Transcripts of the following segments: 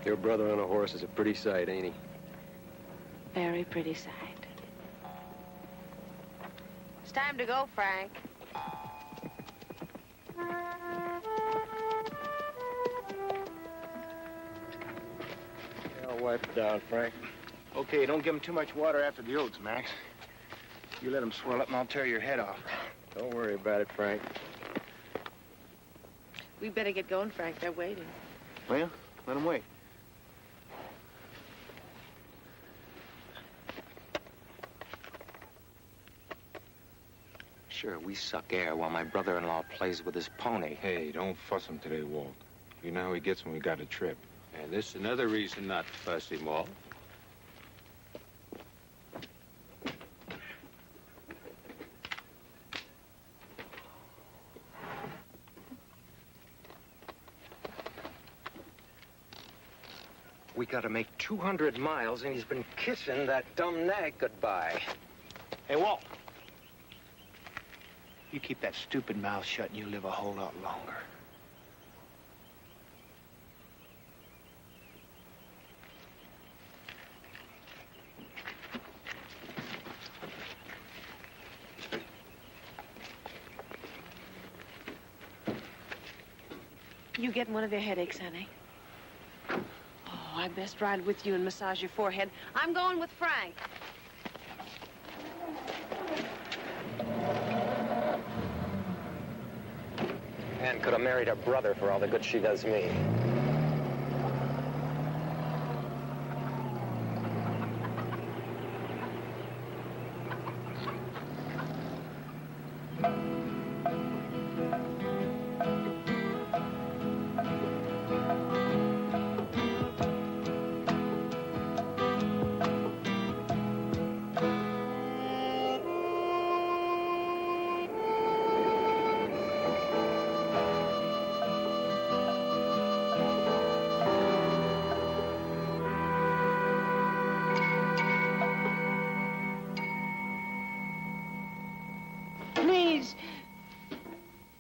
Your brother on a horse is a pretty sight, ain't he? Very pretty sight. It's time to go, Frank. I'll wipe it down, Frank. Okay, don't give him too much water after the oats, Max. You let him swirl up and I'll tear your head off. Don't worry about it, Frank. We better get going, Frank. They're waiting. Well, let him wait. Sure, we suck air while my brother-in-law plays with his pony. Hey, don't fuss him today, Walt. You know how he gets when we got a trip. And this is another reason not to fuss him, Walt. We gotta make 200 miles, and he's been kissing that dumb nag goodbye. Hey, Walt. You keep that stupid mouth shut and you live a whole lot longer. You getting one of your headaches, honey? Oh, I best ride with you and massage your forehead. I'm going with Frank. Ann could have married her brother for all the good she does me. Please.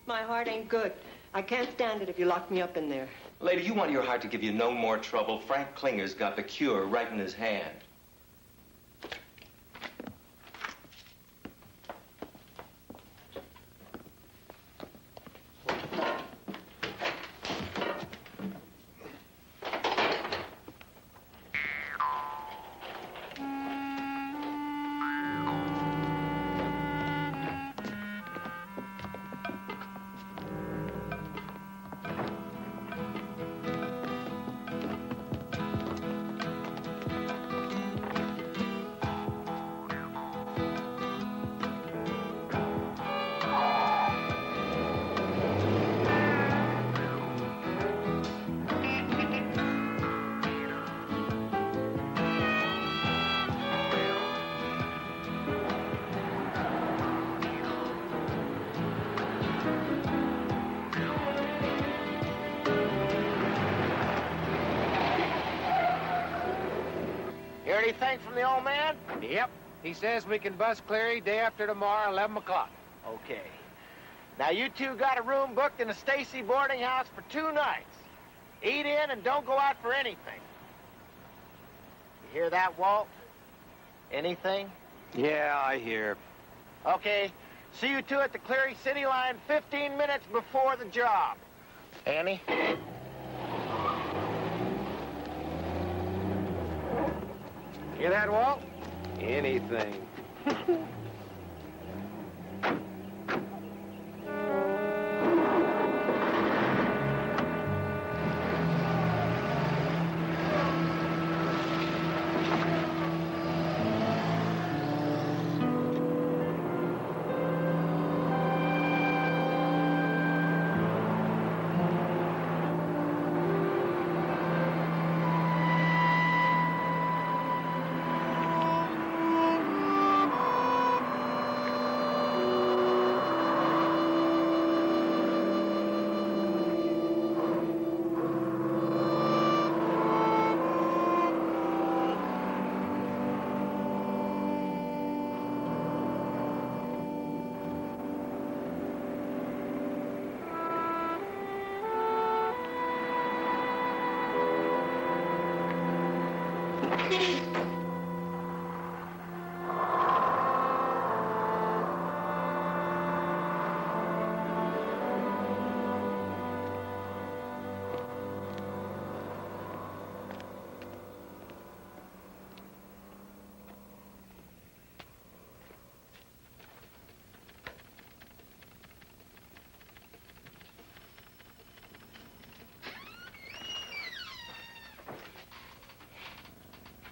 My heart ain't good. I can't stand it if you lock me up in there. Lady, you want your heart to give you no more trouble. Frank Klinger's got the cure right in his hand. Hear anything from the old man? Yep. He says we can bus Cleary day after tomorrow, 11 o'clock. Okay. Now, you two got a room booked in the Stacy boarding house for 2 nights. Eat in and don't go out for anything. You hear that, Walt? Anything? Yeah, I hear. Okay. See you two at the Cleary City line 15 minutes before the job. Annie? Hear that, Walt? Anything.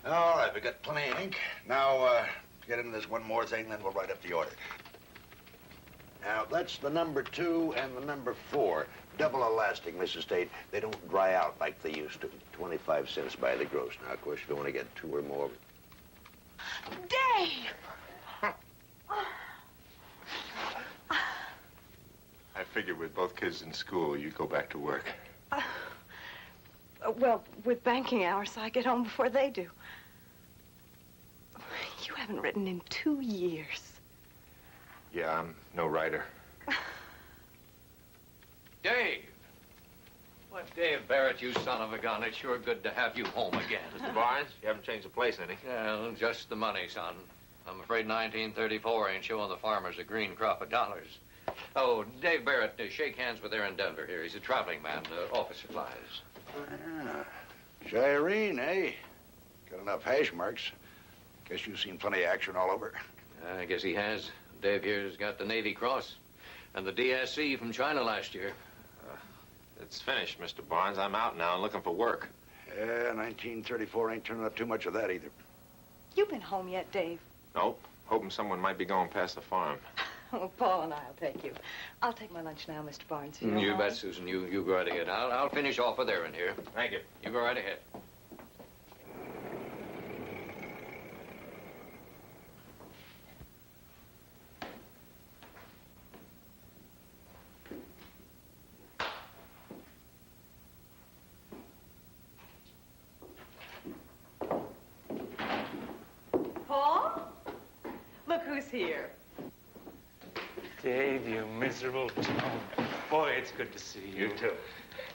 All right, we got plenty of ink. Now, get into this one more thing, then we'll write up the order. Now, that's the number 2 and the number 4. Double elastic, Mrs. Tate. They don't dry out like they used to. 25 cents by the gross. Now, of course, you don't want to get 2 or more. Dave! I figured with both kids in school, you'd go back to work. Well, with banking hours, I get home before they do. You haven't written in 2 years. Yeah, I'm no writer. Dave! What, Dave Barrett, you son of a gun. It's sure good to have you home again. Mr. Barnes, you haven't changed the place any. Well, just the money, son. I'm afraid 1934 ain't showing the farmers a green crop of dollars. Oh, Dave Barrett, shake hands with Aaron Denver here. He's a traveling man, office supplies. Ah, Shireen, eh? Got enough hash marks. Guess you've seen plenty of action all over. I guess he has. Dave here's got the Navy Cross and the DSC from China last year. It's finished, Mr. Barnes. I'm out now and looking for work. Yeah, 1934 ain't turning up too much of that either. You been home yet, Dave? Nope. Hoping someone might be going past the farm. Oh, Paul and I'll take you. I'll take my lunch now, Mr. Barnes. If you don't You mind. bet, Susan. You go right ahead. I'll finish off with Aaron here. Thank you. You go right ahead. Paul? Look who's here. Dave, you miserable chump. Boy, it's good to see you. You too.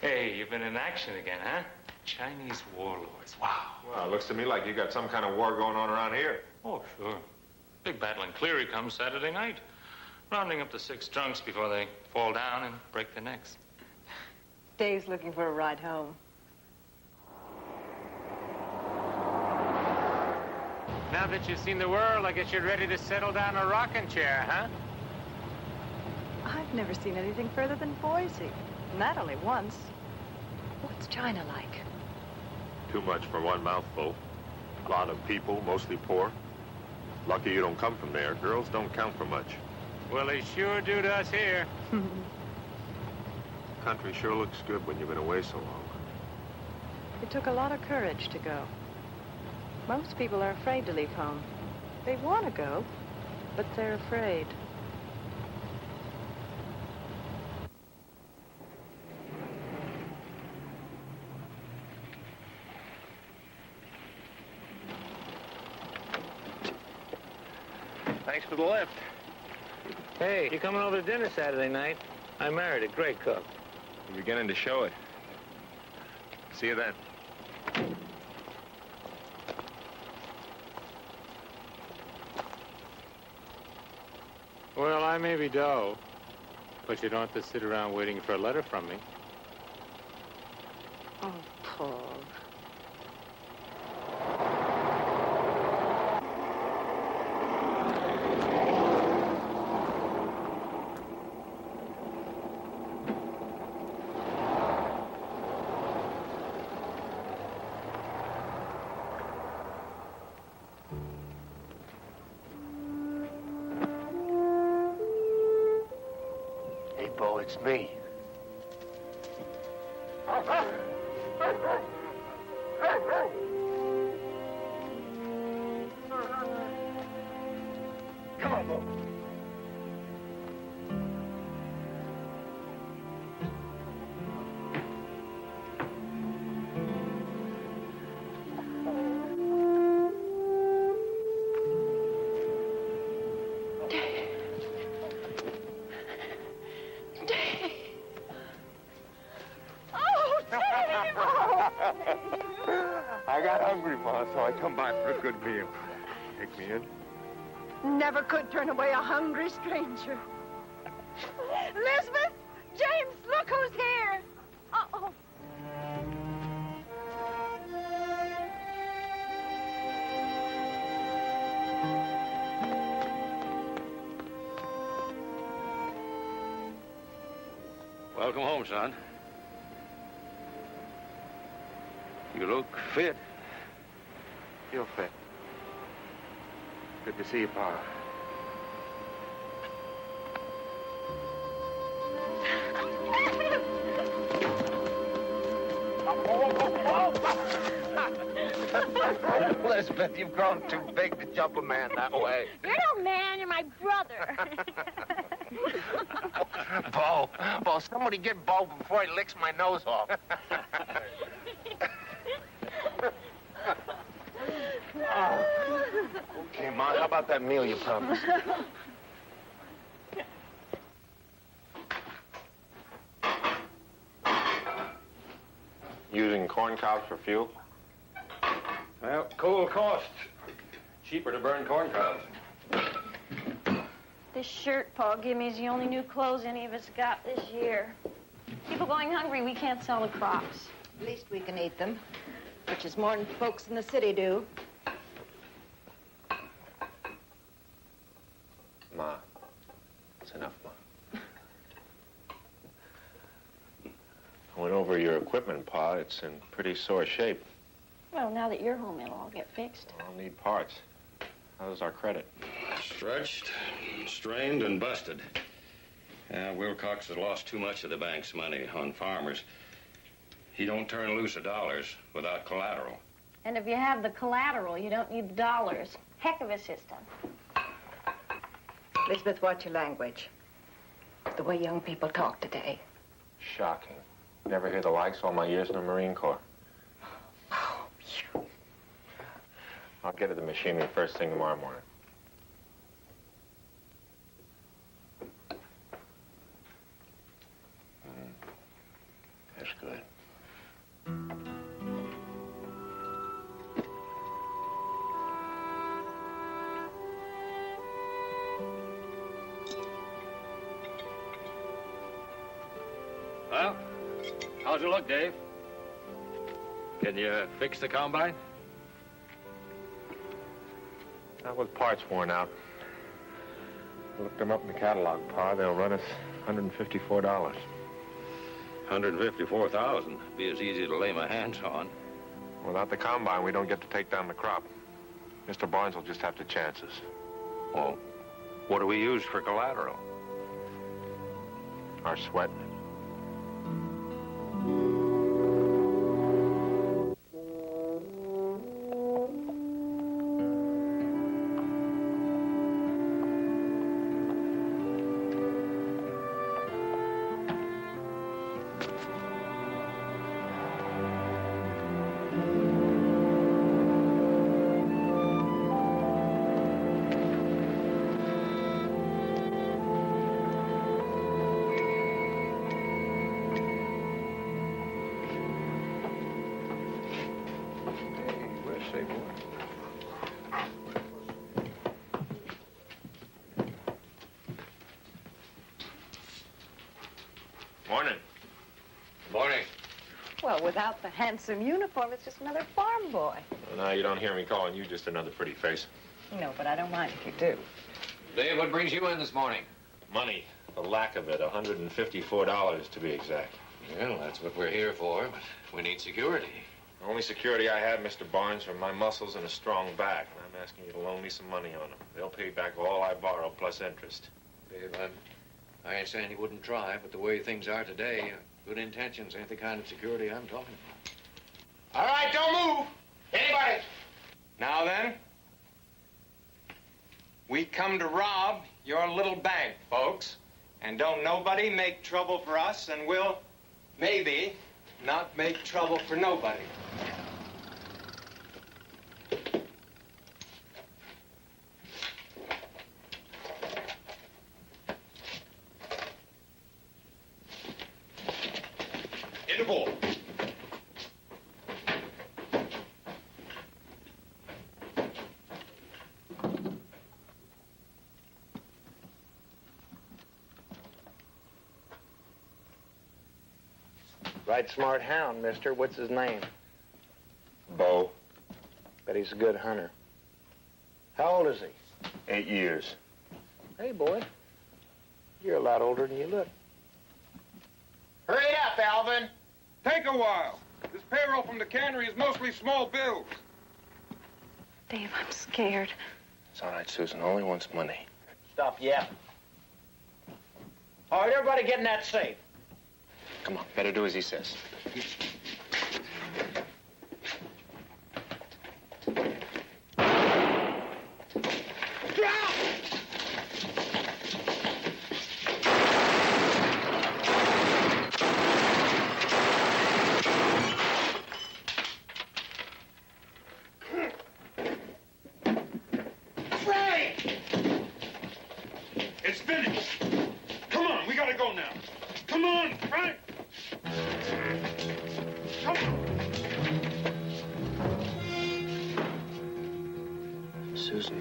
Hey, you've been in action again, huh? Chinese warlords. Wow. Well, it looks to me like you got some kind of war going on around here. Oh, sure. Big battle in Cleary comes Saturday night. Rounding up the 6 drunks before they fall down and break their necks. Dave's looking for a ride home. Now that you've seen the world, I guess you're ready to settle down a rocking chair, huh? I've never seen anything further than Boise. And that only once. What's China like? Too much for one mouthful. A lot of people, mostly poor. Lucky you don't come from there. Girls don't count for much. Well, they sure do to us here. Country sure looks good when you've been away so long. It took a lot of courage to go. Most people are afraid to leave home. They want to go, but they're afraid. Thanks for the lift. Hey, you coming over to dinner Saturday night? I married a great cook. You're beginning to show it. See you then. Well, I may be dull, but you don't have to sit around waiting for a letter from me. Oh, Paul. Hey, Bo, it's me. Come on, Bo. I got hungry, Ma, so I come by for a good meal. Take me in. Never could turn away a hungry stranger. Elizabeth! James, look who's here! Uh-oh. Welcome home, son. You look fit. You're fit. Good to see you, Pa. Elizabeth, you've grown too big to jump a man that way. You're no man, you're my brother. Bo, somebody get Bo before he licks my nose off. Okay, Ma, how about that meal you promised? Using corn cobs for fuel? Well, coal costs. Cheaper to burn corn cobs. This shirt Paul gave me is the only new clothes any of us got this year. People going hungry, we can't sell the crops. At least we can eat them, which is more than folks in the city do. Ma, it's enough, Ma. I went over your equipment, Pa. It's in pretty sore shape. Well, now that you're home, it'll all get fixed. I'll need parts. How's our credit? Stretched, strained, and busted. Wilcox has lost too much of the bank's money on farmers. He don't turn loose of dollars without collateral. And if you have the collateral, you don't need the dollars. Heck of a system. Elizabeth, watch your language. The way young people talk today. Shocking. Never hear the likes all my years in the Marine Corps. Oh, you. I'll get to the machinery first thing tomorrow morning. That's good. Well, how's it look, Dave? Can you fix the combine? Not with parts worn out. I looked them up in the catalog, Pa. They'll run us $154. $154,000. Be as easy to lay my hands on. Without the combine, we don't get to take down the crop. Mr. Barnes will just have to chance us. Well, what do we use for collateral? Our sweat. Morning. Morning. Well, without the handsome uniform, it's just another farm boy. Well, now you don't hear me calling you just another pretty face. No, but I don't mind if you do. Dave, what brings you in this morning? Money. The lack of it. $154 to be exact. Well, that's what we're here for, but we need security. The only security I have, Mr. Barnes, are my muscles and a strong back. And I'm asking you to loan me some money on them. They'll pay back all I borrow plus interest. Dave, I ain't saying you wouldn't try, but the way things are today, good intentions ain't the kind of security I'm talking about. All right, don't move. Anybody? Now then, we come to rob your little bank, folks. And don't nobody make trouble for us, and we'll, maybe, not make trouble for nobody. Interpol. Right smart hound, mister. What's his name? Bo, Bet he's a good hunter. How old is he? 8 years. Hey, boy. You're a lot older than you look. Hurry it up, Alvin. Take a while. This payroll from the cannery is mostly small bills. Dave, I'm scared. It's all right, Susan. Only wants money. Stop yapping. All right, everybody get in that safe. Come on, better do as he says. It's finished. Come on, we gotta go now. Come on, Frank. Come on. Susan.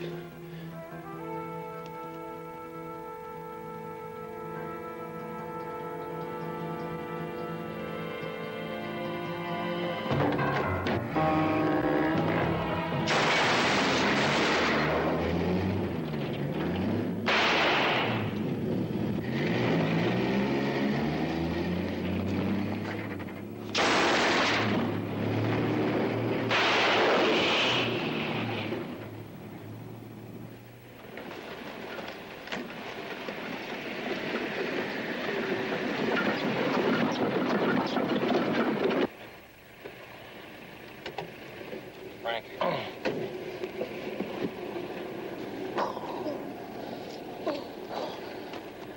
Frank.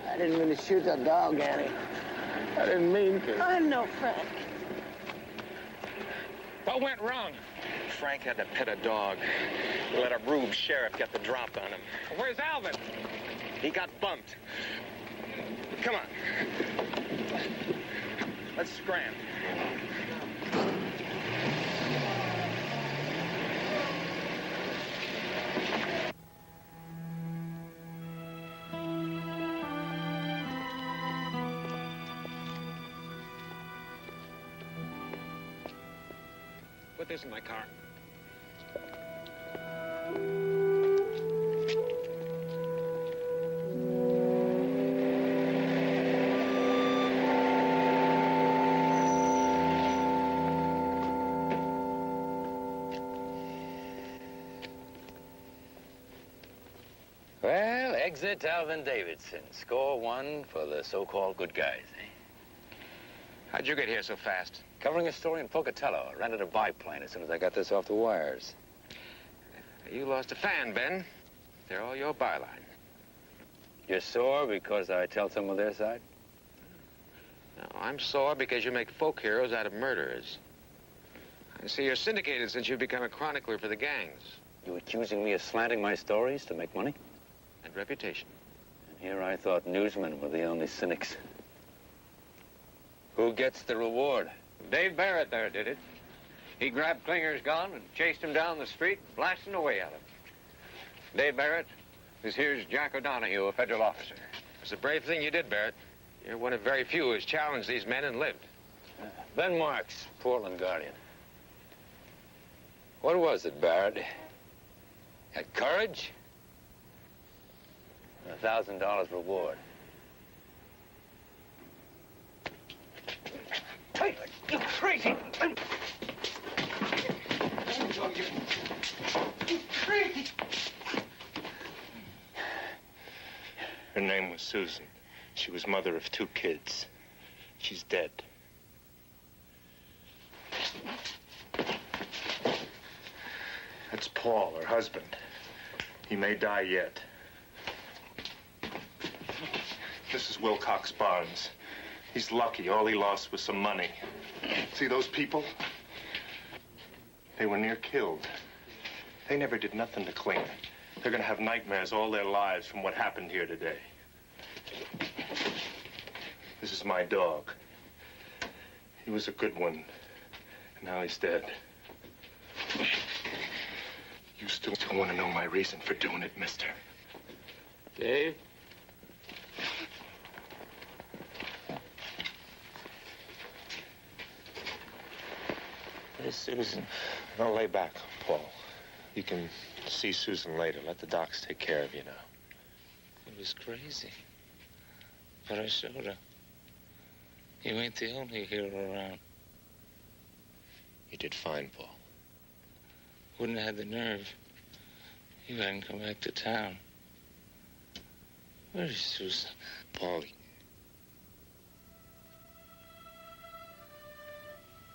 I didn't mean to shoot that dog, Annie. I didn't mean to. I know, Frank. What went wrong? Frank had to pet a dog. He let a rube sheriff get the drop on him. Where's Alvin? He got bumped. Come on. Let's scram. Put this in my car. Well, exit Alvin Davidson. Score one for the so-called good guys, eh? How'd you get here so fast? Covering a story in Pocatello. I rented a biplane as soon as I got this off the wires. You lost a fan, Ben. They're all your byline. You're sore because I tell some of their side? No, I'm sore because you make folk heroes out of murderers. I see you're syndicated since you've become a chronicler for the gangs. You accusing me of slanting my stories to make money? And reputation. And here I thought newsmen were the only cynics. Who gets the reward? Dave Barrett there did it. He grabbed Klinger's gun and chased him down the street, blasting away at him. Dave Barrett, this here's Jack O'Donohue, a federal officer. It's a brave thing you did, Barrett. You're one of very few who's challenged these men and lived. Ben Marks, Portland Guardian. What was it, Barrett? Had courage? $1,000 reward. Hey, you crazy! You crazy! Her name was Susan. She was mother of 2 kids. She's dead. That's Paul, her husband. He may die yet. This is Wilcox Barnes. He's lucky. All he lost was some money. See those people? They were near killed. They never did nothing to Klinger. They're gonna have nightmares all their lives from what happened here today. This is my dog. He was a good one. Now he's dead. You still want to know my reason for doing it, mister? Dave? Where's Susan? Now lay back, Paul. You can see Susan later. Let the docs take care of you now. It was crazy. But I showed her. You ain't the only hero around. You did fine, Paul. Wouldn't have had the nerve. You hadn't come back to town. Where is Susan? Paul.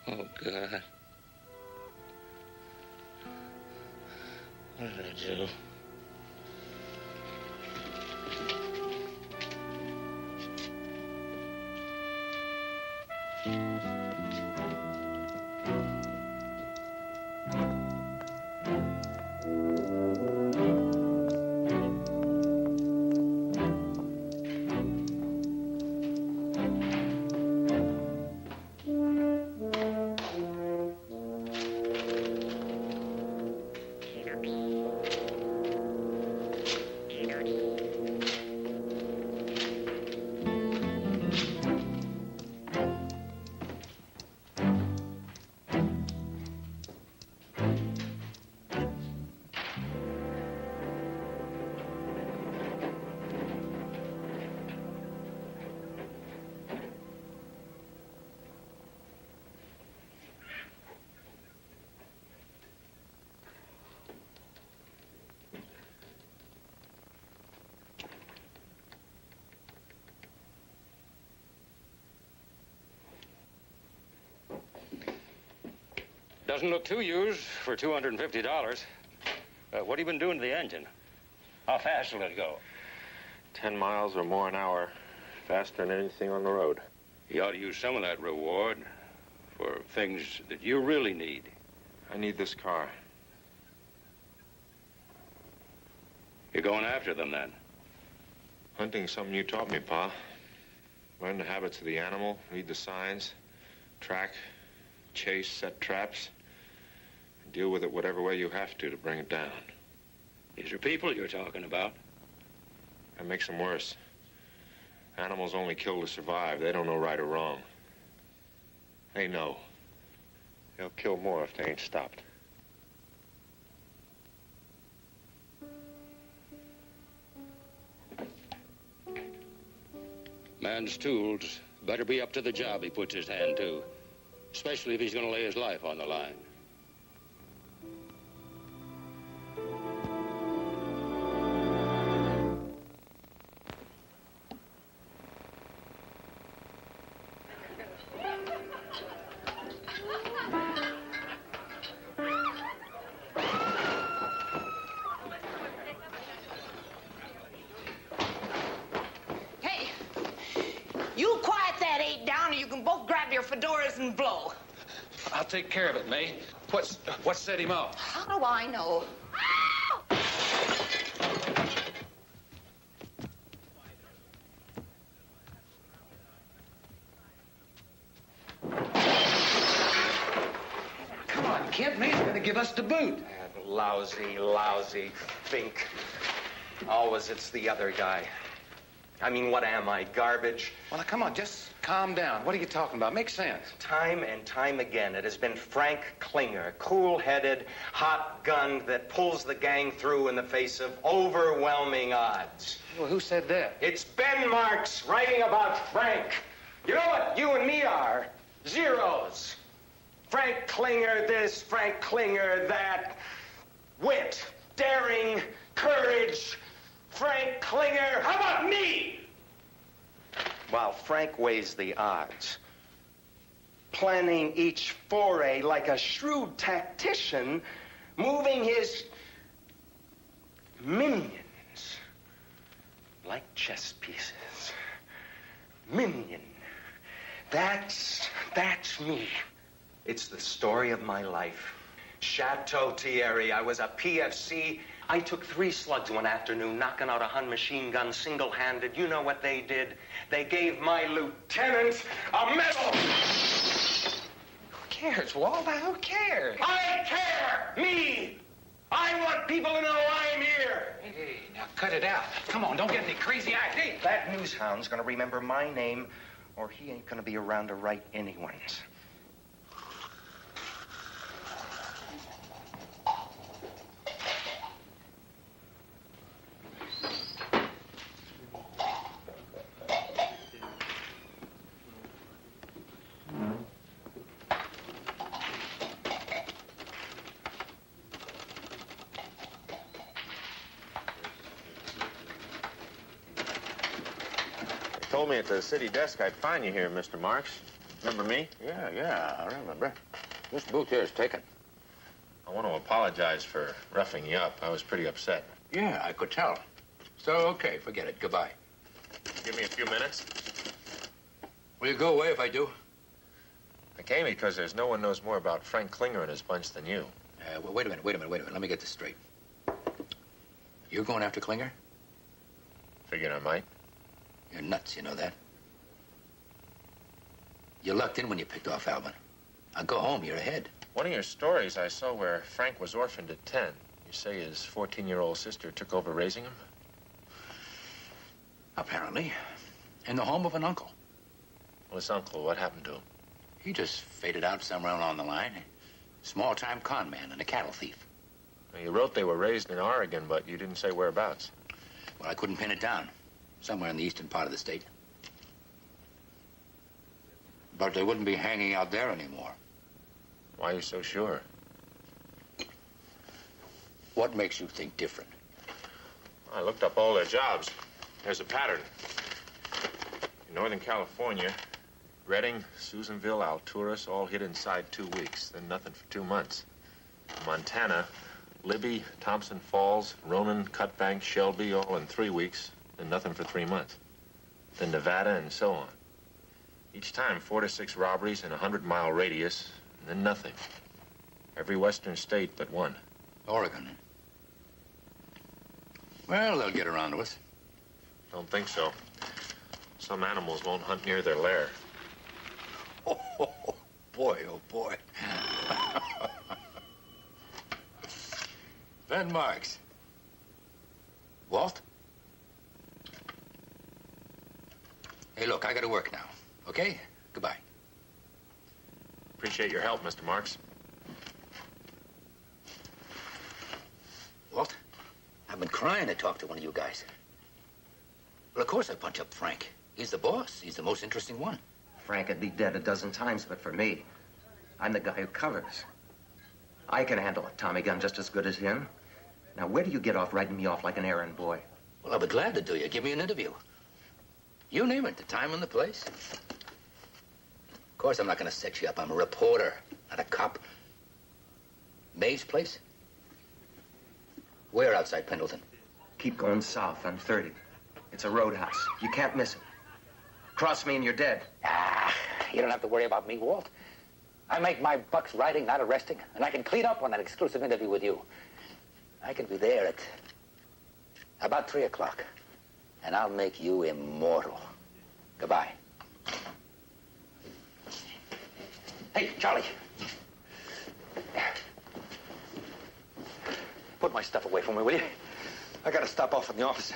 Oh, God. What did I do? Doesn't look too used for $250. What have you been doing to the engine? How fast will it go? 10 miles or more an hour. Faster than anything on the road. You ought to use some of that reward for things that you really need. I need this car. You're going after them, then? Hunting's something you taught me, Pa. Learn the habits of the animal, read the signs, track, chase, set traps, and deal with it whatever way you have to bring it down. These are people you're talking about. That makes them worse. Animals only kill to survive. They don't know right or wrong. They know. They'll kill more if they ain't stopped. Man's tools better be up to the job he puts his hand to, especially if he's going to lay his life on the line. Hey, you quiet that eight down or you can both grab your fedoras and blow. I'll take care of it, May. What set him up? How do I know? Come on, kid. May's gonna give us the boot. Lousy fink. Always it's the other guy. I mean, what am I, garbage? Well, now, come on, just calm down. What are you talking about? Make sense. Time and time again, it has been Frank Klinger, cool-headed, hot-gunned, that pulls the gang through in the face of overwhelming odds. Well, who said that? It's Ben Marks writing about Frank. You know what you and me are? Zeros. Frank Klinger this, Frank Klinger that. Wit, daring, courage. Frank Klinger. How about me? While Frank weighs the odds, planning each foray like a shrewd tactician, moving his minions like chess pieces. Minion. That's me. It's the story of my life. Chateau Thierry. I was a PFC. I took 3 slugs one afternoon, knocking out a Hun machine gun single-handed. You know what they did? They gave my lieutenant a medal. Who cares, Walter? Who cares? I care! Me! I want people to know I'm here. Hey, now cut it out. Come on, don't get any crazy ideas. That newshound's gonna remember my name, or he ain't gonna be around to write anyone's. told me at the city desk I'd find you here, Mr. Marks. Remember me? Yeah, I remember. This booth here is taken. I want to apologize for roughing you up. I was pretty upset. Yeah, I could tell. So, okay, forget it. Goodbye. Give me a few minutes. Will you go away if I do? I came because there's no one knows more about Frank Klinger and his bunch than you. Well, wait a minute. Let me get this straight. You're going after Klinger? Figured I might. You're nuts, you know that? You lucked in when you picked off Alvin. Now go home, you're ahead. One of your stories I saw where Frank was orphaned at 10. You say his 14-year-old sister took over raising him? Apparently. In the home of an uncle. Well, his uncle, what happened to him? He just faded out somewhere along the line. Small-time con man and a cattle thief. Now, you wrote they were raised in Oregon, but you didn't say whereabouts. Well, I couldn't pin it down. Somewhere in the eastern part of the state. But they wouldn't be hanging out there anymore. Why are you so sure? What makes you think different? I looked up all their jobs. There's a pattern. In Northern California, Redding, Susanville, Alturas, all hit inside 2 weeks, then nothing for 2 months. Montana, Libby, Thompson Falls, Ronan, Cutbank, Shelby, all in 3 weeks, then nothing for 3 months. Then Nevada and so on. Each time 4 to 6 robberies in a 100-mile radius, and then nothing. Every western state but one. Oregon. Well, they'll get around to us. Don't think so. Some animals won't hunt near their lair. Oh, boy, oh, boy. Ben Marks. Walt? Hey, look, I gotta work now, okay? Goodbye. Appreciate your help, Mr. Marks. Walt, I've been crying to talk to one of you guys. Well, of course I punch up Frank. He's the boss. He's the most interesting one. Frank would be dead a dozen times, but for me, I'm the guy who covers. I can handle a Tommy gun just as good as him. Now, where do you get off writing me off like an errand boy? Well, I'll be glad to do you. Give me an interview. You name it, the time and the place. Of course, I'm not going to set you up. I'm a reporter, not a cop. May's place? Where outside Pendleton? Keep going south on 30. It's a roadhouse. You can't miss it. Cross me and you're dead. Ah, you don't have to worry about me, Walt. I make my bucks riding, not arresting, and I can clean up on that exclusive interview with you. I can be there at about 3 o'clock, and I'll make you immortal. Goodbye. Hey, Charlie. Put my stuff away from me, will you? I gotta stop off in the office.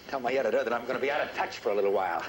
Tell my editor that I'm gonna be out of touch for a little while.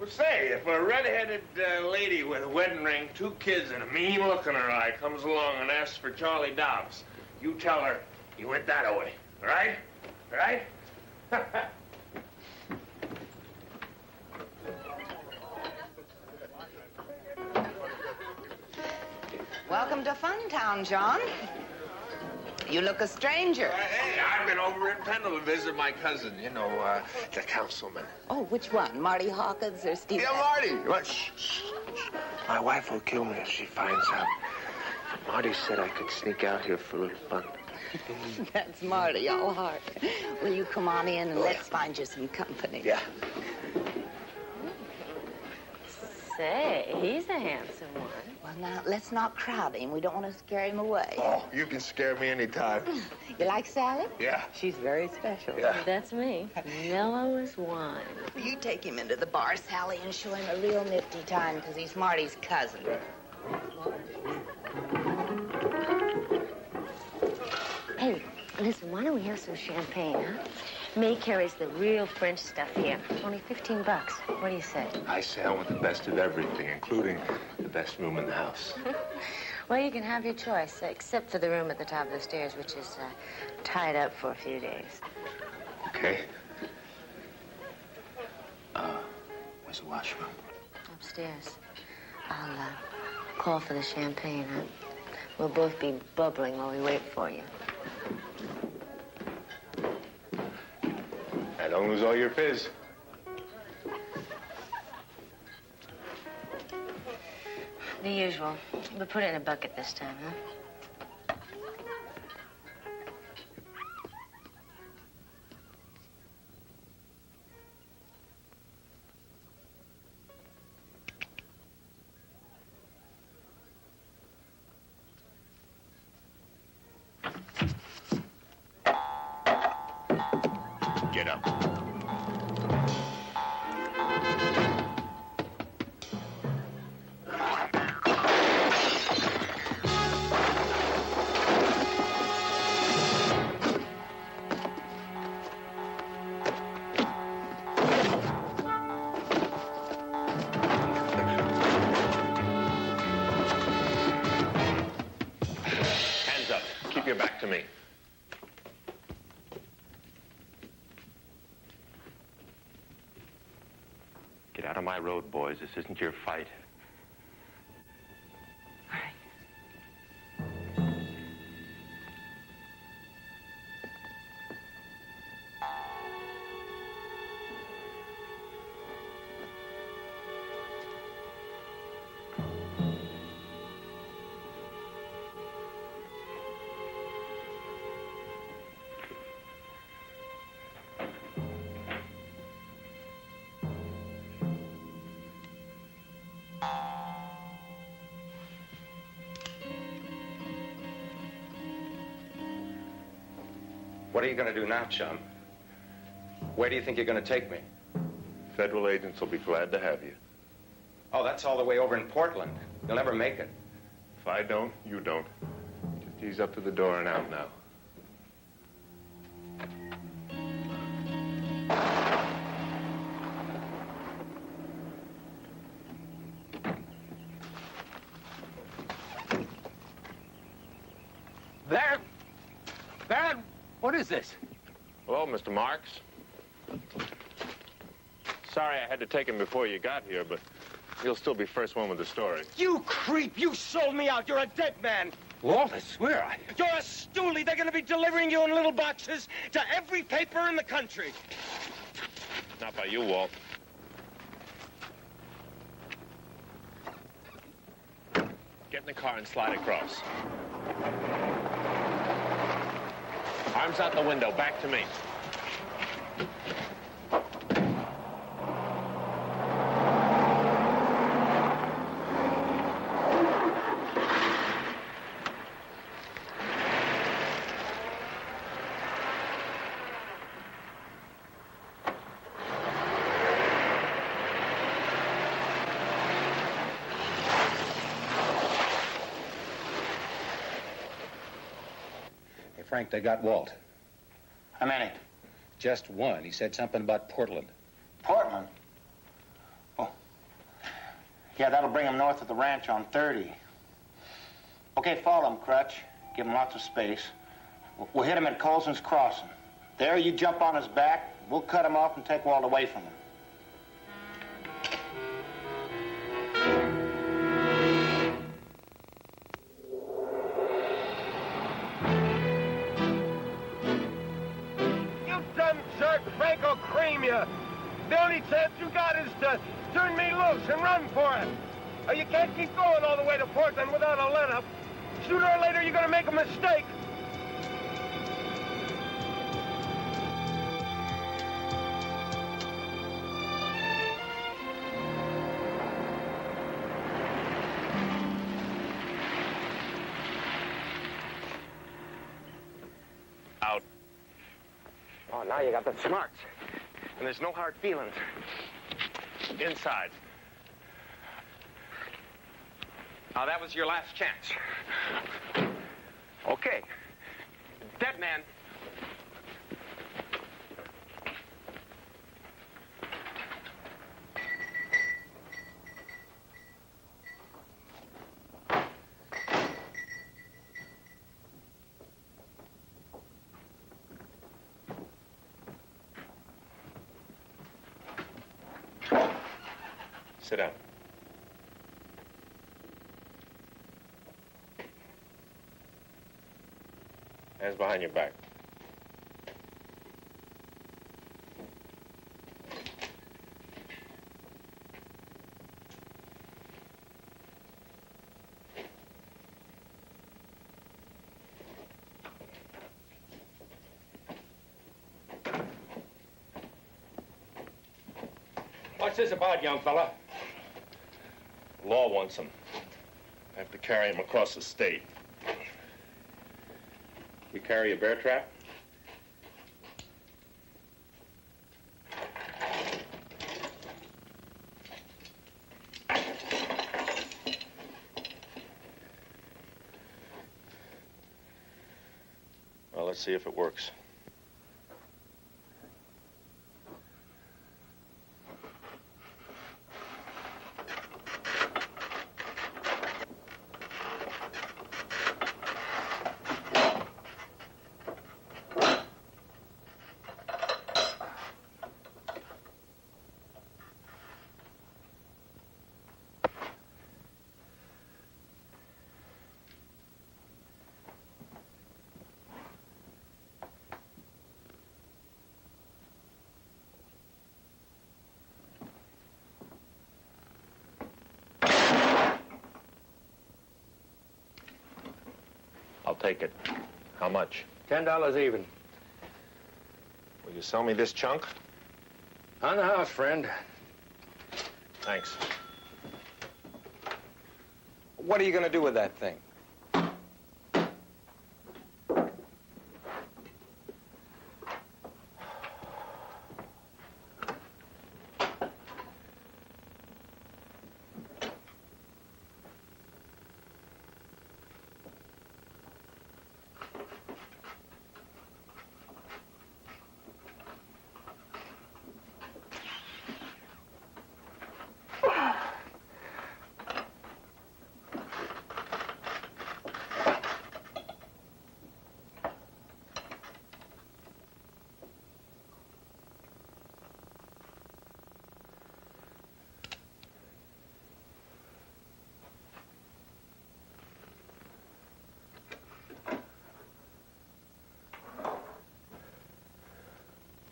Say, if a red-headed lady with a wedding ring, 2 kids, and a mean look in her eye comes along and asks for Charlie Dobbs, you tell her he went that away, all right? All right? Welcome to Funtown, John. You look a stranger. Hey, I've been over in Pendle to visit my cousin, you know, the councilman. Oh, which one? Marty Hawkins or Steve? Yeah, Marty. What? Shh, shh, shh. My wife will kill me if she finds out. Marty said I could sneak out here for a little fun. That's Marty, all heart. Will you come on in and let's find you some company? Yeah. Say, he's a handsome one. Well, now, let's not crowd him. We don't want to scare him away. Oh, you can scare me anytime. You like Sally? Yeah. She's very special. Yeah. That's me. Mellow as wine. You take him into the bar, Sally, and show him a real nifty time, because he's Marty's cousin. Hey, listen, why don't we have some champagne, huh? May carries the real French stuff here. Only 15 bucks. What do you say? I say I want the best of everything, including the best room in the house. Well, you can have your choice, except for the room at the top of the stairs, which is tied up for a few days. Okay. Where's the washroom? Upstairs. I'll call for the champagne, huh? We'll both be bubbling while we wait for you. Don't lose all your fizz. The usual. We'll put it in a bucket this time, huh? Get up. Hands up. Keep your back to me. Get out of my road, boys. This isn't your fight. What are you going to do now, chum? Where do you think you're going to take me? Federal agents will be glad to have you. Oh, that's all the way over in Portland. You'll never make it. If I don't, you don't. Just ease up to the door and out now. Barrett, what is this? Hello, Mr. Marks. Sorry I had to take him before you got here, but you'll still be first one with the story. You creep! You sold me out! You're a dead man! Walt, I swear You're a stoolie! They're gonna be delivering you in little boxes to every paper in the country! Not by you, Walt. Get in the car and slide across. Arms out the window, back to me. Frank, they got Walt. How many? Just one. He said something about Portland. Portland? Oh. Yeah, that'll bring him north of the ranch on 30. Okay, follow him, Crutch. Give him lots of space. We'll hit him at Colson's Crossing. There, you jump on his back. We'll cut him off and take Walt away from him. You dumb jerk, Frank will cream you. The only chance you got is to turn me loose and run for it. Or you can't keep going all the way to Portland without a let-up. Sooner or later, you're gonna make a mistake. Out. Oh, now you got the smarts. And there's no hard feelings. Inside. Now, that was your last chance. Okay. Dead man. Sit down. Hands behind your back. What's this about, young fella? Law wants him. I have to carry him across the state. You carry a bear trap? Well, let's see if it works. I'll take it. How much? $10 even. Will you sell me this chunk? On the house, friend. Thanks. What are you going to do with that thing?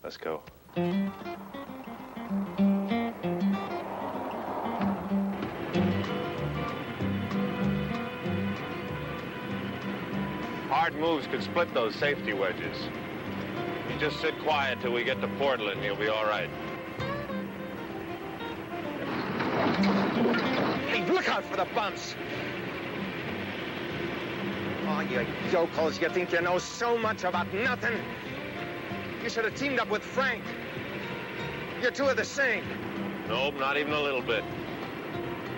Let's go. Hard moves could split those safety wedges. You just sit quiet till we get to Portland and you'll be all right. Hey, look out for the bumps. Oh, you yokels, you think you know so much about nothing? You should have teamed up with Frank. You two are the same. Nope, not even a little bit.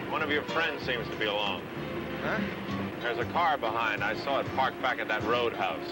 One of your friends seems to be along. Huh? There's a car behind. I saw it parked back at that roadhouse.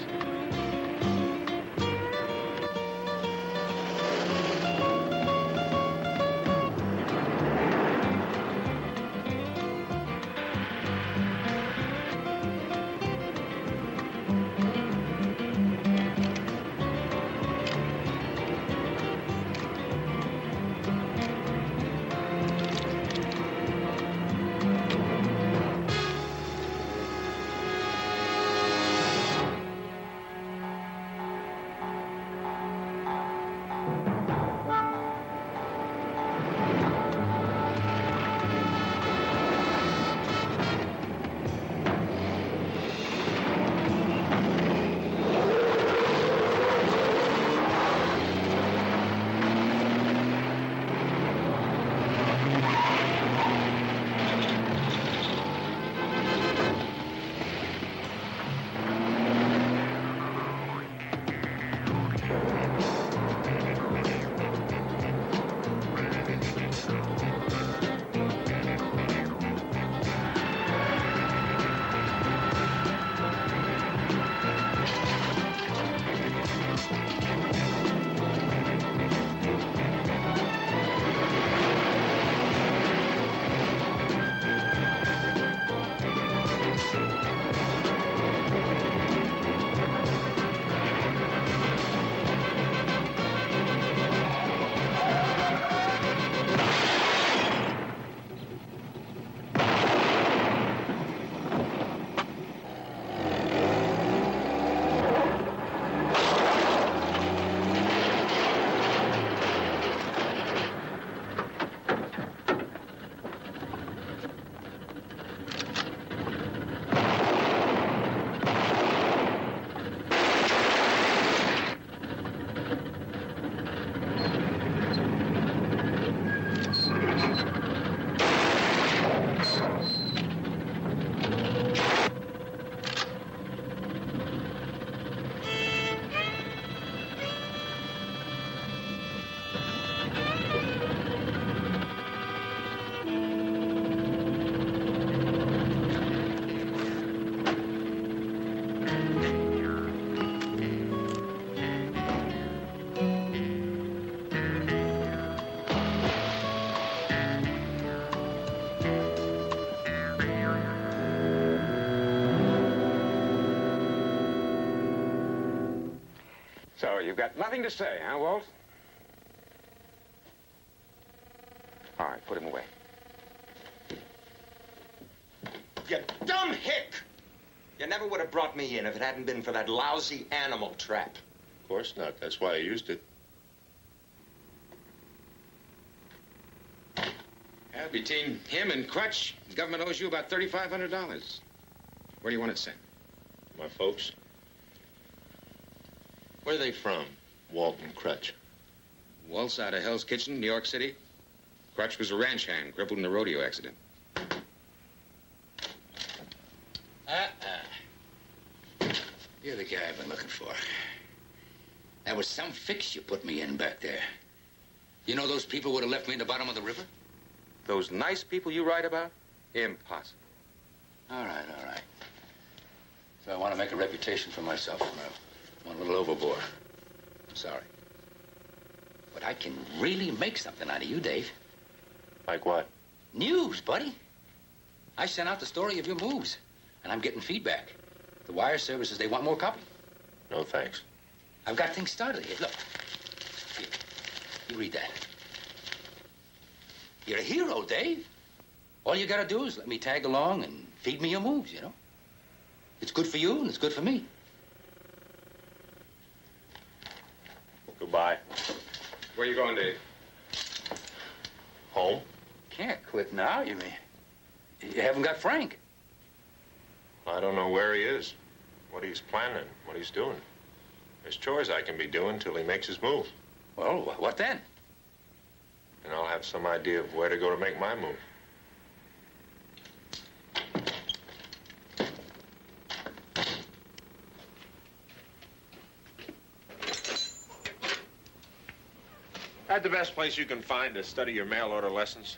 So, you've got nothing to say, huh, Walt? All right, put him away. You dumb hick! You never would have brought me in if it hadn't been for that lousy animal trap. Of course not. That's why I used it. Well, between him and Crutch, the government owes you about $3,500. Where do you want it sent? My folks. Where are they from, Walt and Crutch? Walt's out of Hell's Kitchen, New York City. Crutch was a ranch hand, crippled in a rodeo accident. You're the guy I've been looking for. That was some fix you put me in back there. You know those people would have left me in the bottom of the river? Those nice people you write about? Impossible. All right. So I want to make a reputation for myself. I went a little overboard. Sorry. But I can really make something out of you, Dave. Like what? News, buddy. I sent out the story of your moves, and I'm getting feedback. The wire services, they want more copy. No, thanks. I've got things started here. Look. Here. You read that. You're a hero, Dave. All you gotta do is let me tag along and feed me your moves, you know? It's good for you and it's good for me. Goodbye. Where are you going, Dave? Home. Can't quit now, you mean? You haven't got Frank. I don't know where he is, what he's planning, what he's doing. There's chores I can be doing till he makes his move. Well, what then? And I'll have some idea of where to go to make my move. At the best place you can find to study your mail order lessons.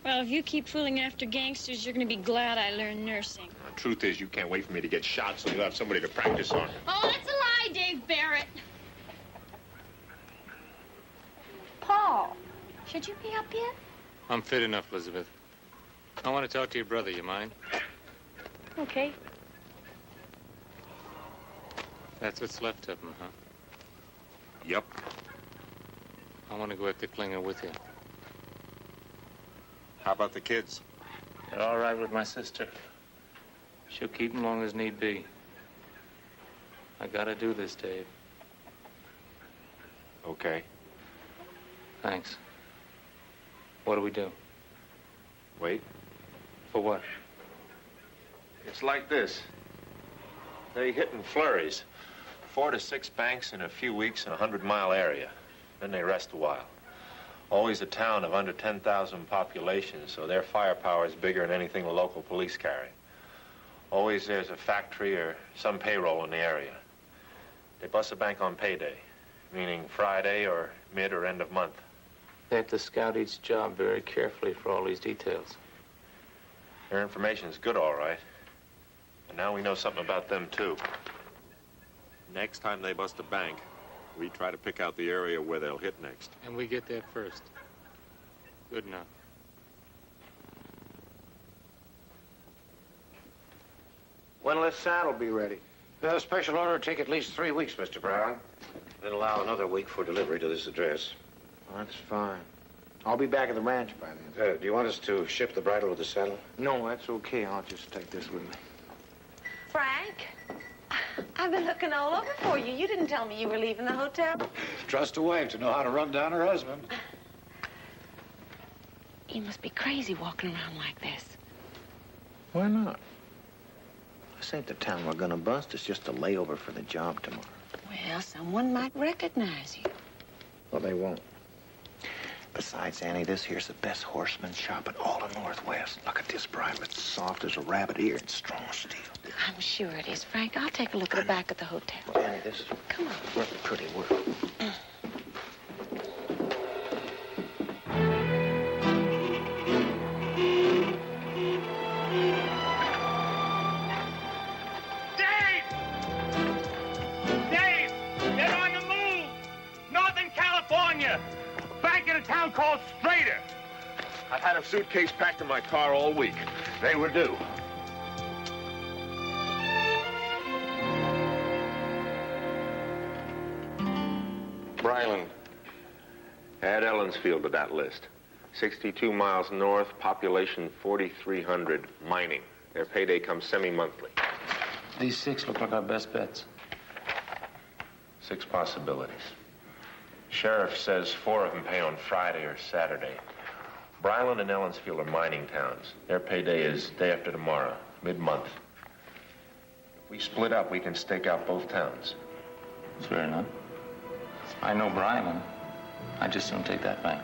Well, if you keep fooling after gangsters, you're going to be glad I learned nursing. The truth is, you can't wait for me to get shot so you'll have somebody to practice on. Oh, that's a lie, Dave Barrett. Paul, should you be up yet? I'm fit enough, Elizabeth. I want to talk to your brother. You mind? Okay. That's what's left of him, huh? Yep. I want to go after Klinger with you. How about the kids? They're all right with my sister. She'll keep them long as need be. I gotta do this, Dave. Okay. Thanks. What do we do? Wait. For what? It's like this. They hit in flurries. 4 to 6 banks in a few weeks in a 100-mile area. Then they rest a while. Always a town of under 10,000 population, so their firepower is bigger than anything the local police carry. Always there's a factory or some payroll in the area. They bust a bank on payday. Meaning Friday or mid or end of month. They have to scout each job very carefully for all these details. Their information's good, all right. And now we know something about them, too. Next time they bust a bank, we try to pick out the area where they'll hit next. And we get there first. Good enough. When'll this saddle be ready? The special order will take at least 3 weeks, Mr. Brown. Then allow another week for delivery to this address. That's fine. I'll be back at the ranch by then. Do you want us to ship the bridle with the saddle? No, that's okay. I'll just take this with me. Frank, I've been looking all over for you. You didn't tell me you were leaving the hotel. Trust a wife to know how to run down her husband. You must be crazy walking around like this. Why not? This ain't the town we're gonna bust. It's just a layover for the job tomorrow. Well, someone might recognize you. Well, they won't. Besides, Annie, this here's the best horseman shop in all the Northwest. Look at this bridle. It's soft as a rabbit ear and strong as steel. I'm sure it is, Frank. I'll take a look at the back of the hotel. Well, Annie, this is Come on. really pretty work. Dave! They're on the move! Northern California! Back in a town called Strader. I've had a suitcase packed in my car all week. They were due. Bryland. Add Ellensfield to that list. 62 miles north, population 4,300, mining. Their payday comes semi-monthly. These 6 look like our best bets. 6 possibilities. Sheriff says 4 of them pay on Friday or Saturday. Bryland and Ellensfield are mining towns. Their payday is day after tomorrow, mid-month. If we split up, we can stake out both towns. Fair enough. I know Bryland. I'd just soon take that bank.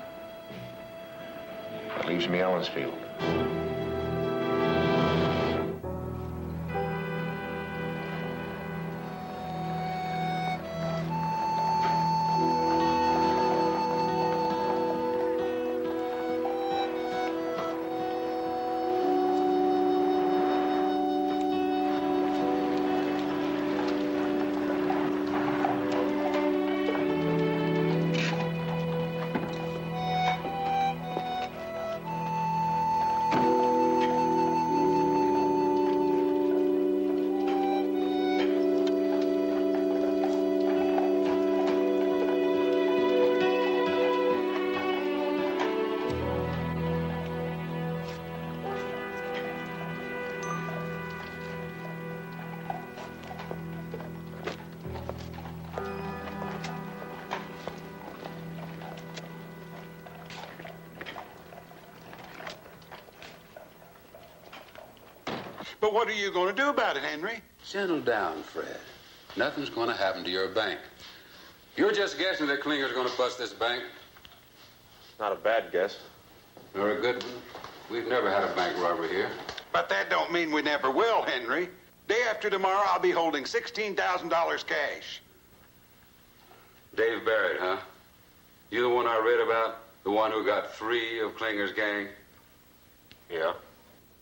That leaves me Ellensfield. But what are you going to do about it, Henry? Settle down, Fred. Nothing's going to happen to your bank. You're just guessing that Klinger's going to bust this bank. Not a bad guess. Or a good one. We've never had a bank robbery here. But that don't mean we never will, Henry. Day after tomorrow, I'll be holding $16,000 cash. Dave Barrett, huh? You the one I read about? The one who got 3 of Klinger's gang? Yeah.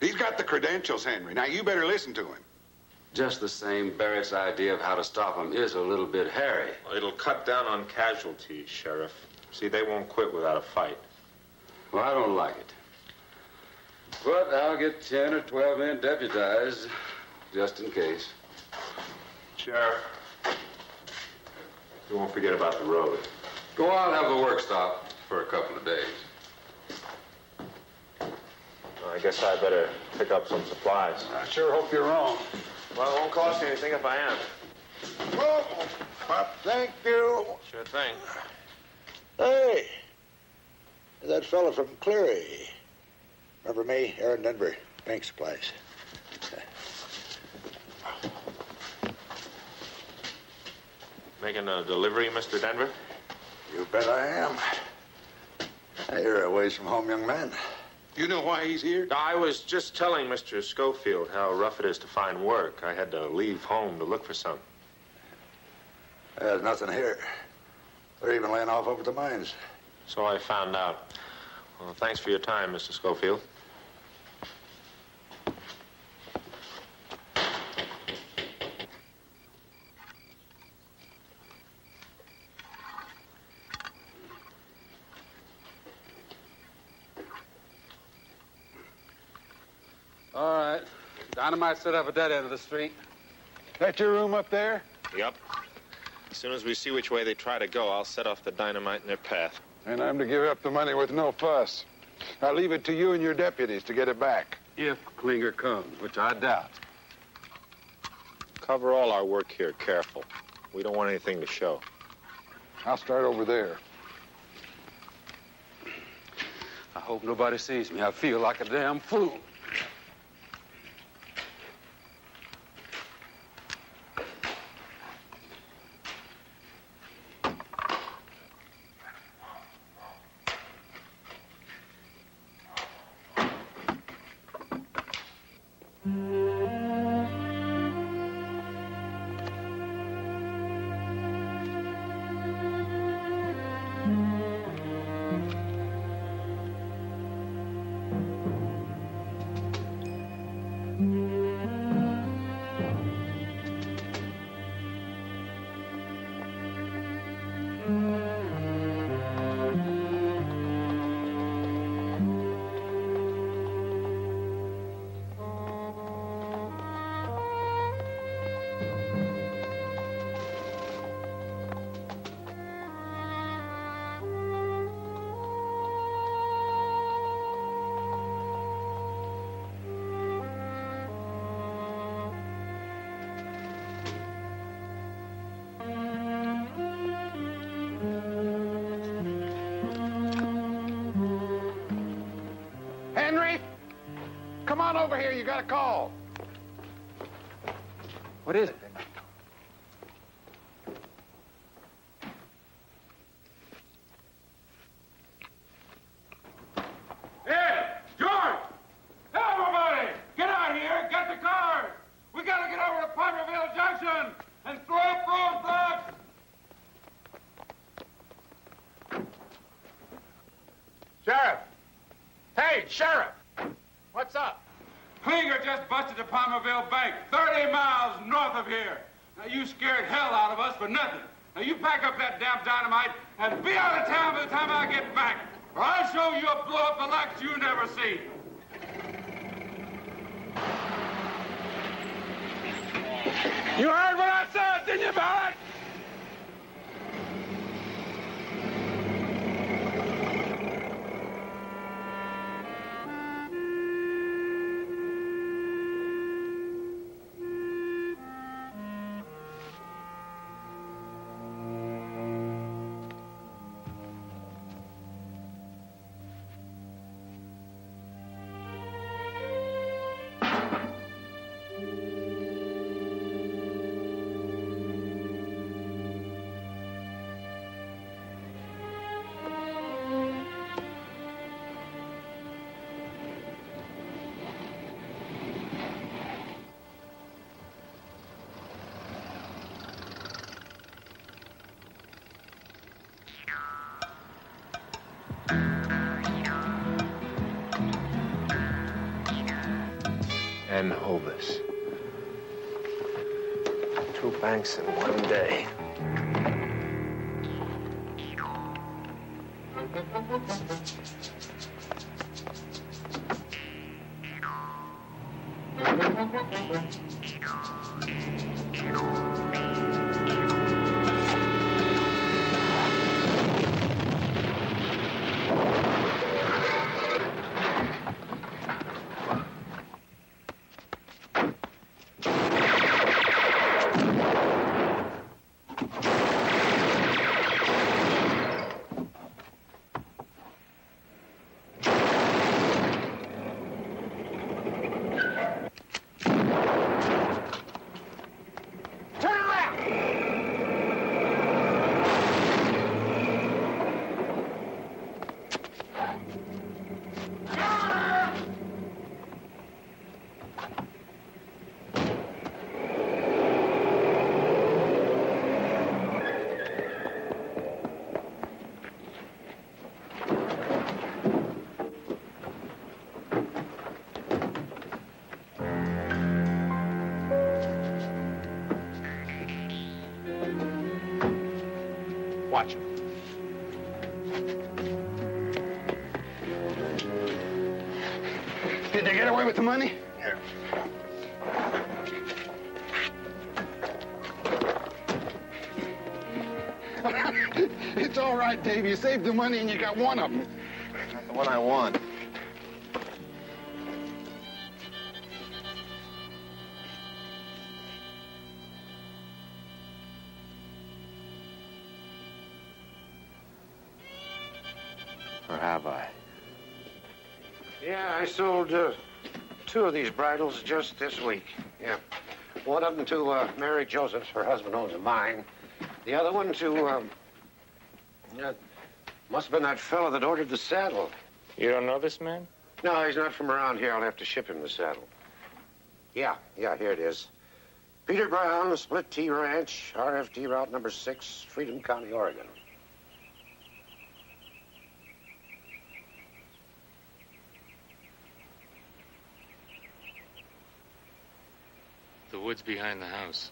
He's got the credentials, Henry. Now, you better listen to him. Just the same, Barrett's idea of how to stop him is a little bit hairy. Well, it'll cut down on casualties, Sheriff. See, they won't quit without a fight. Well, I don't like it. But I'll get 10 or 12 men deputized, just in case. Sheriff, you won't forget about the road. Go out and have a work stop for a couple of days. I guess I better pick up some supplies. I sure hope you're wrong. Well, it won't cost you anything if I am. Oh, but thank you. Sure thing. Hey, that fella from Cleary. Remember me, Aaron Denver, bank supplies. Making a delivery, Mr. Denver? You bet I am. You're a ways from home, young man. You know why he's here? I was just telling Mr. Schofield how rough it is to find work. I had to leave home to look for some. There's nothing here. They're even laying off over at the mines. So I found out. Well, thanks for your time, Mr. Schofield. All right. Dynamite set up at that end of the street. That your room up there? Yep. As soon as we see which way they try to go, I'll set off the dynamite in their path. And I'm to give up the money with no fuss. I'll leave it to you and your deputies to get it back. If Klinger comes, which I doubt. Cover all our work here careful. We don't want anything to show. I'll start over there. I hope nobody sees me. I feel like a damn fool. Henry! Come on over here. You got a call. What is it? Hey, George! Everybody, get out here. Get the cars. We got to get over to Potterville Junction and throw up roadblocks. Sheriff! Hey, Sheriff! What's up? Klinger just busted the Palmerville Bank, 30 miles north of here. Now, you scared hell out of us for nothing. Now, you pack up that damn dynamite and be out of town by the time I get back, or I'll show you a blow up the likes you never seen. You heard what I said, didn't you, Barrett? And Hovis. 2 banks in one day. Did they get away with the money? Yeah. It's all right, Dave. You saved the money and you got one of them. Not the one I want. Or have I? Yeah, I sold 2 of these bridles just this week. Yeah. One of them to Mary Josephs. Her husband owns a mine. The other one to, must have been that fellow that ordered the saddle. You don't know this man? No, he's not from around here. I'll have to ship him the saddle. Yeah, here it is. Peter Brown, Split T Ranch, RFD Route number 6, Freedom County, Oregon. The woods behind the house.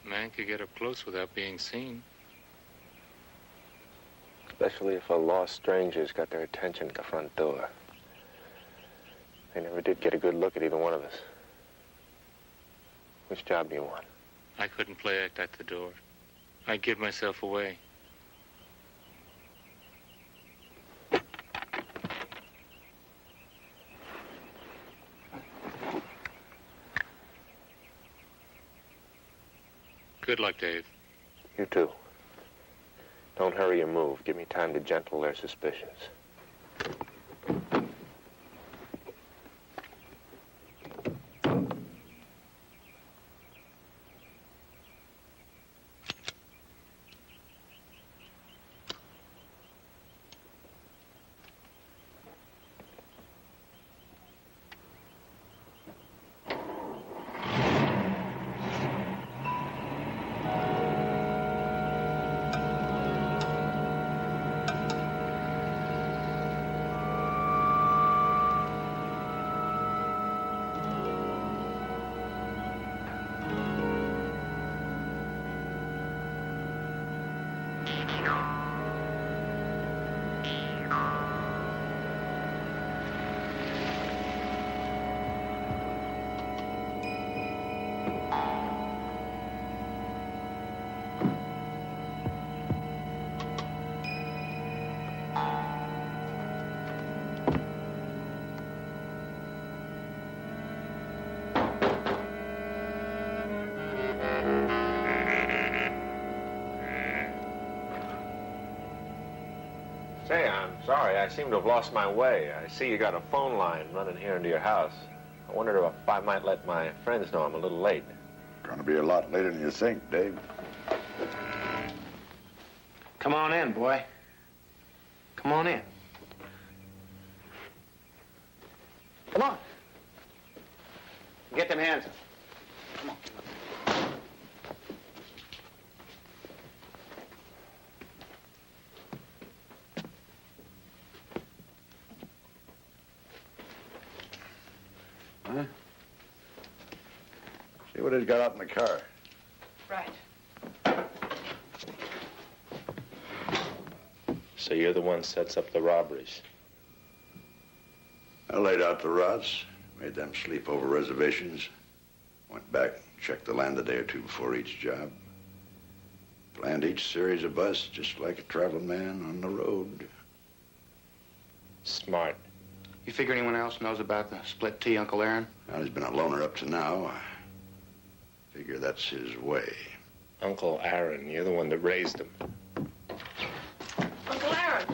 A man could get up close without being seen. Especially if a lost stranger's got their attention at the front door. They never did get a good look at either one of us. Which job do you want? I couldn't play act at the door. I'd give myself away. Good luck, Dave. You too. Don't hurry your move. Give me time to gentle their suspicions. Say, I'm sorry. I seem to have lost my way. I see you got a phone line running here into your house. I wondered if I might let my friends know I'm a little late. Gonna be a lot later than you think, Dave. Come on in, boy. Come on in. Come on. Get them hands up. Come on. Huh? See what he's got out in the car. Right. So you're the one sets up the robberies? I laid out the routes, made them sleep over reservations, went back, checked the land a day or two before each job, planned each series of busts just like a traveling man on the road. Smart. You figure anyone else knows about the Split T, Uncle Aaron? Well, he's been a loner up to now. I figure that's his way. Uncle Aaron, you're the one that raised him. Uncle Aaron.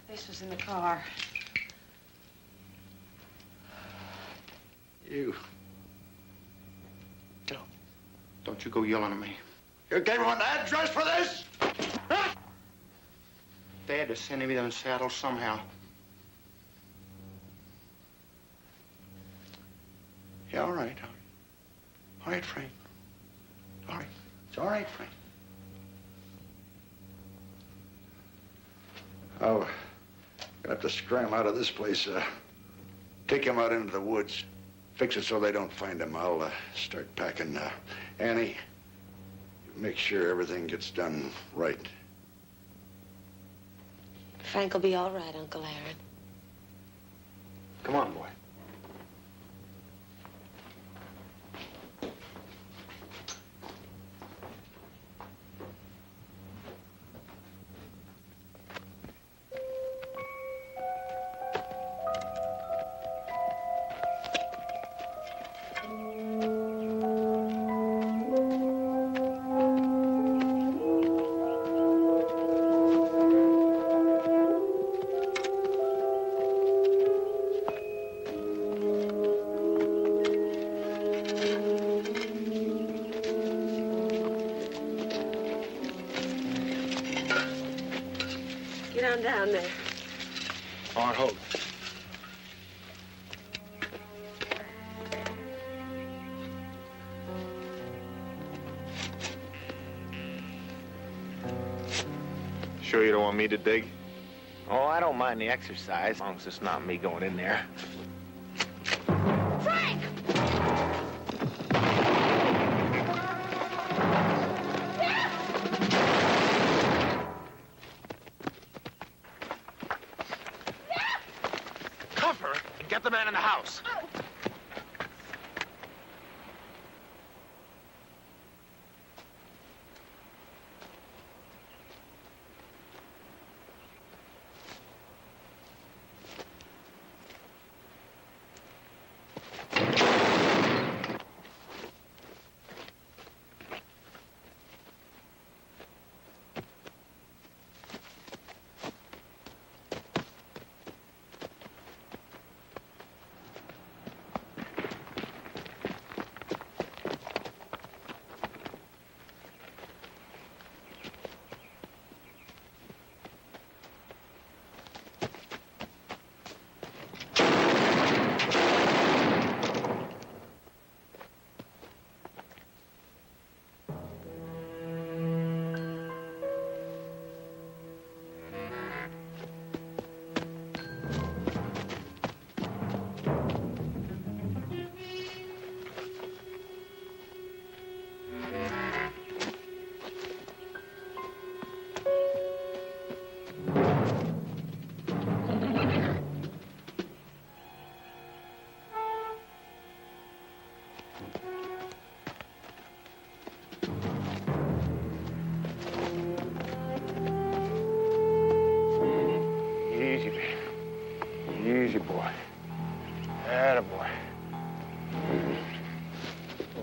This was in the car. You. Don't you go yelling at me. You gave him an address for this? They had to send me them saddles somehow. Yeah, all right. All right, Frank. All right. It's all right, Frank. Oh, gonna have to scram out of this place. Take him out into the woods. Fix it so they don't find him. I'll start packing. Annie, make sure everything gets done right. Frank will be all right, Uncle Aaron. Come on, boy. Get on down there. All right, hold it. Sure you don't want me to dig? Oh, I don't mind the exercise, as long as it's not me going in there. Frank! Cover and get the man in the house. Easy, man. Easy, boy. Attaboy.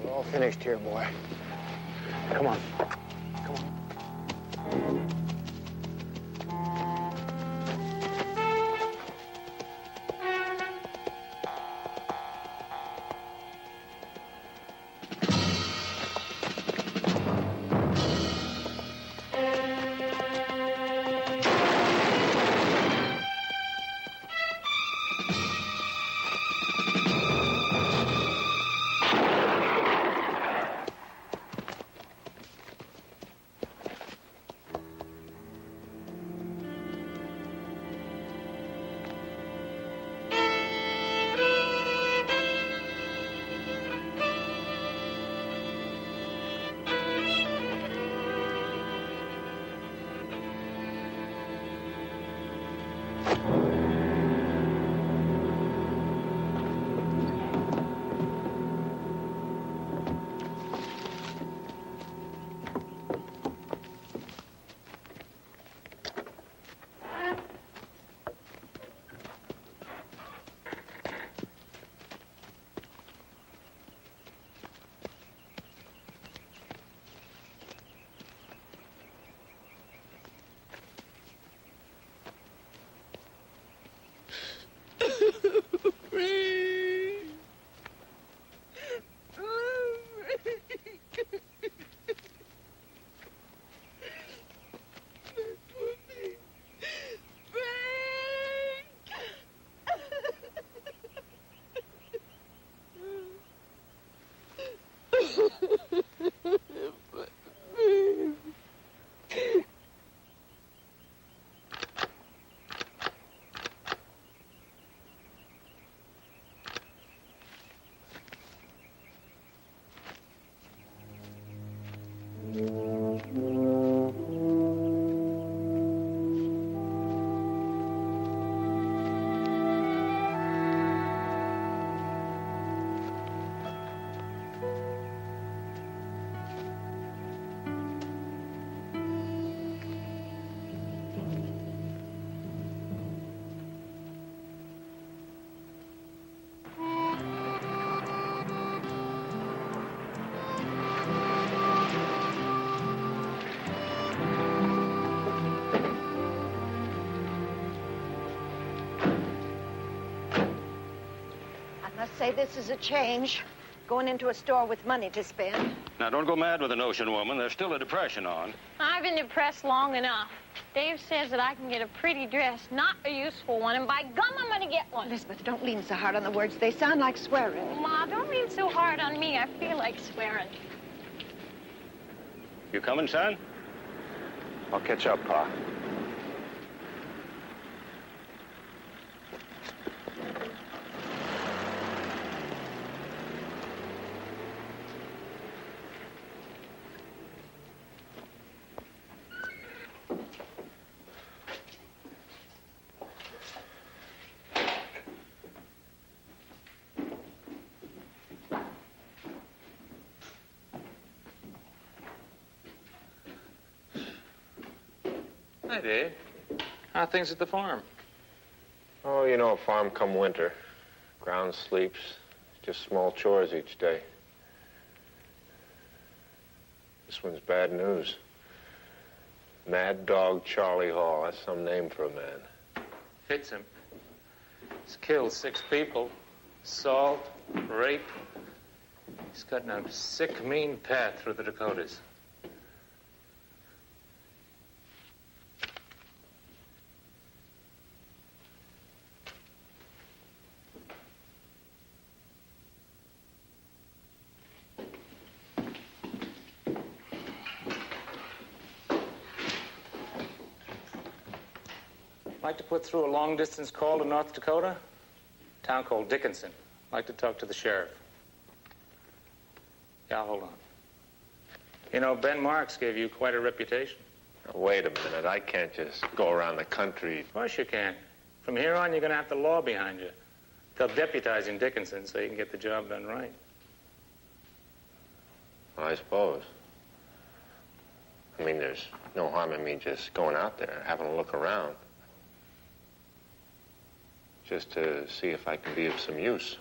We're all finished here, boy. Come on. Come on. say this is a change. Going into a store with money to spend. Now, don't go mad with the notion, woman. There's still a depression on. I've been depressed long enough. Dave says that I can get a pretty dress, not a useful one, and by gum, I'm going to get one. Elizabeth, don't lean so hard on the words. They sound like swearing. Ma, don't lean so hard on me. I feel like swearing. You coming, son? I'll catch up, Pa. Hi, Dave. How are things at the farm? Oh, you know, a farm come winter. Ground sleeps. Just small chores each day. This one's bad news. Mad Dog Charlie Hall. That's some name for a man. Fits him. He's killed 6 people. Assault, rape. He's gotten a sick, mean path through the Dakotas. Like to put through a long-distance call to North Dakota? A town called Dickinson. Like to talk to the sheriff. Yeah, hold on. You know, Ben Marks gave you quite a reputation. Now, wait a minute. I can't just go around the country. Of course you can. From here on, you're going to have the law behind you. They'll deputize in Dickinson so you can get the job done right. Well, I suppose. I mean, there's no harm in me just going out there, having a look around. Just to see if I can be of some use.